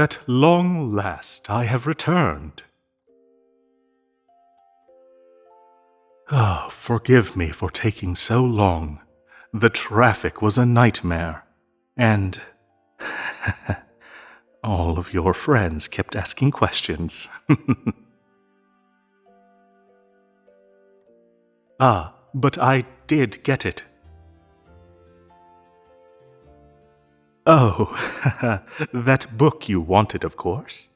At long last I have returned. Oh, forgive me for taking so long. The traffic was a nightmare, and all of your friends kept asking questions. Ah, but I did get it. Oh, that book you wanted, of course.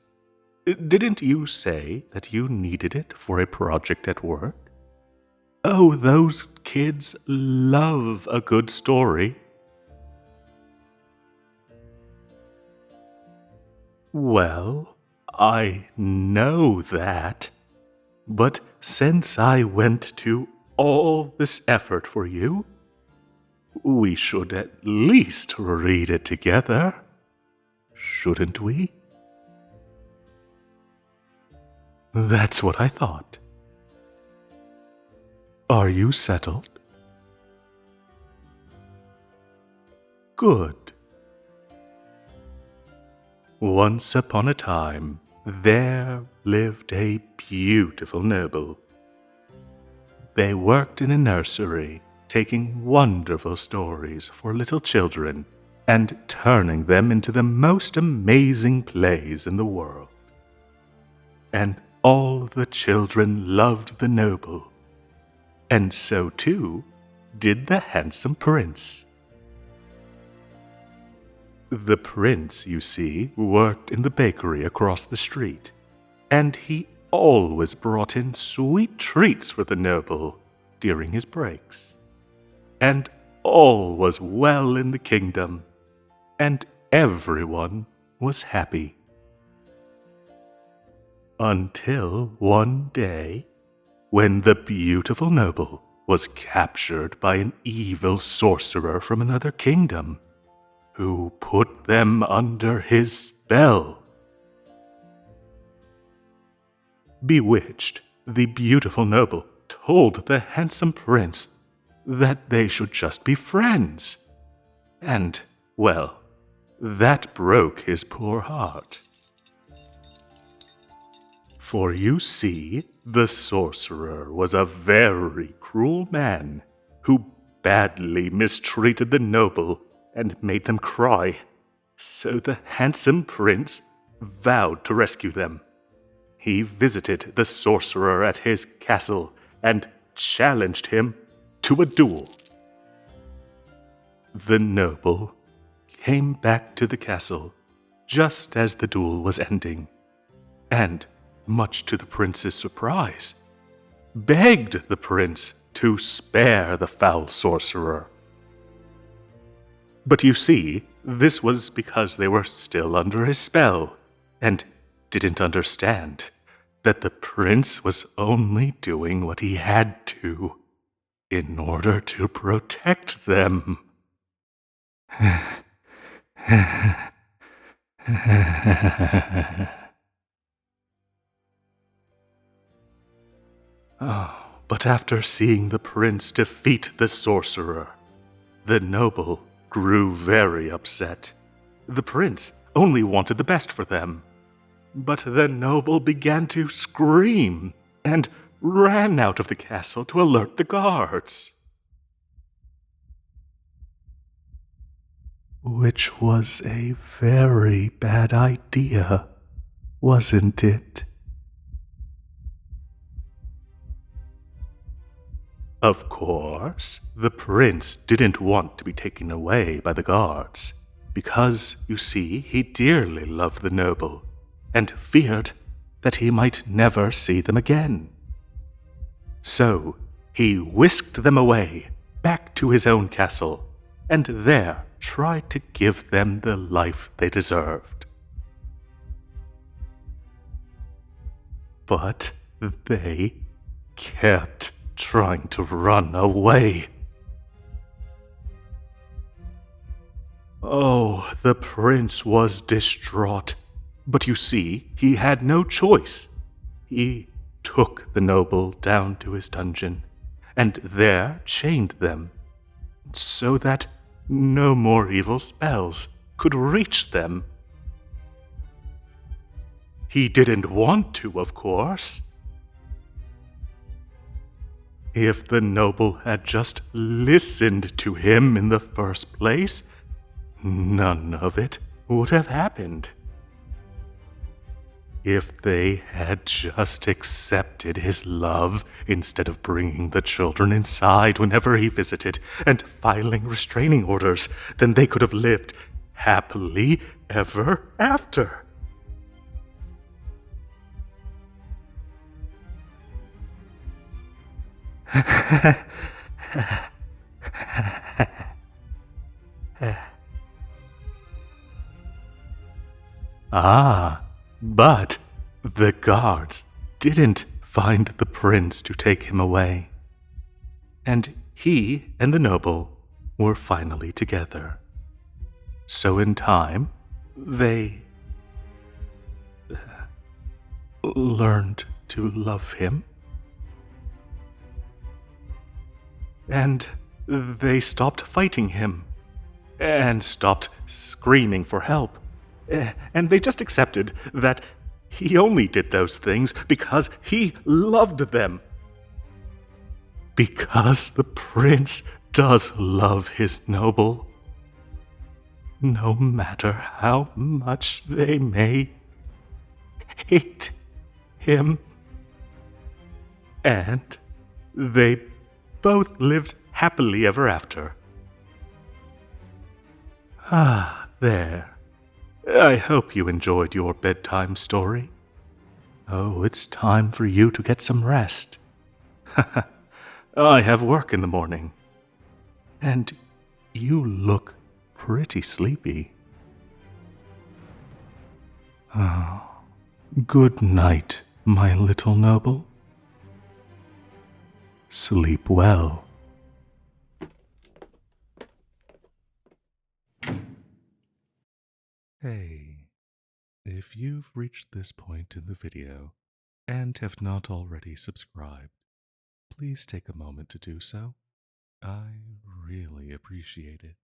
Didn't you say that you needed it for a project at work? Oh, those kids love a good story. Well, I know that. But since I went to all this effort for you, we should at least read it together. Shouldn't we? That's what I thought. Are you settled? Good. Once upon a time, there lived a beautiful noble. They worked in a nursery, taking wonderful stories for little children and turning them into the most amazing plays in the world. And all the children loved the noble, and so too did the handsome prince. The prince, you see, worked in the bakery across the street, and he always brought in sweet treats for the noble during his breaks. And all was well in the kingdom, and everyone was happy. Until one day, when the beautiful noble was captured by an evil sorcerer from another kingdom, who put them under his spell. Bewitched, the beautiful noble told the handsome prince that they should just be friends. And, well, that broke his poor heart. For you see, the sorcerer was a very cruel man who badly mistreated the noble and made them cry. So the handsome prince vowed to rescue them. He visited the sorcerer at his castle and challenged him to a duel. The noble came back to the castle just as the duel was ending, and, much to the prince's surprise, begged the prince to spare the foul sorcerer. But you see, this was because they were still under his spell, and didn't understand that the prince was only doing what he had to in order to protect them. Oh, but after seeing the prince defeat the sorcerer, the noble grew very upset. The prince only wanted the best for them. But the noble began to scream and ran out of the castle to alert the guards. Which was a very bad idea, wasn't it? Of course, the prince didn't want to be taken away by the guards, because, you see, he dearly loved the noble, and feared that he might never see them again. So he whisked them away, back to his own castle, and there tried to give them the life they deserved. But they kept trying to run away. Oh, the prince was distraught. But you see, he had no choice. He took the noble down to his dungeon, and there chained them, so that no more evil spells could reach them. he didn't want to, of course. If the noble had just listened to him in the first place, none of it would have happened. If they had just accepted his love instead of bringing the children inside whenever he visited and filing restraining orders, then they could have lived happily ever after. Ah, but the guards didn't find the prince to take him away, and he and the noble were finally together. So in time, they learned to love him, and they stopped fighting him, and stopped screaming for help. And they just accepted that he only did those things because he loved them. Because the prince does love his noble, no matter how much they may hate him. And they both lived happily ever after. Ah, there. I hope you enjoyed your bedtime story. Oh, it's time for you to get some rest. I have work in the morning. And you look pretty sleepy. Oh, good night, my little noble. Sleep well. Hey, if you've reached this point in the video and have not already subscribed, please take a moment to do so. I really appreciate it.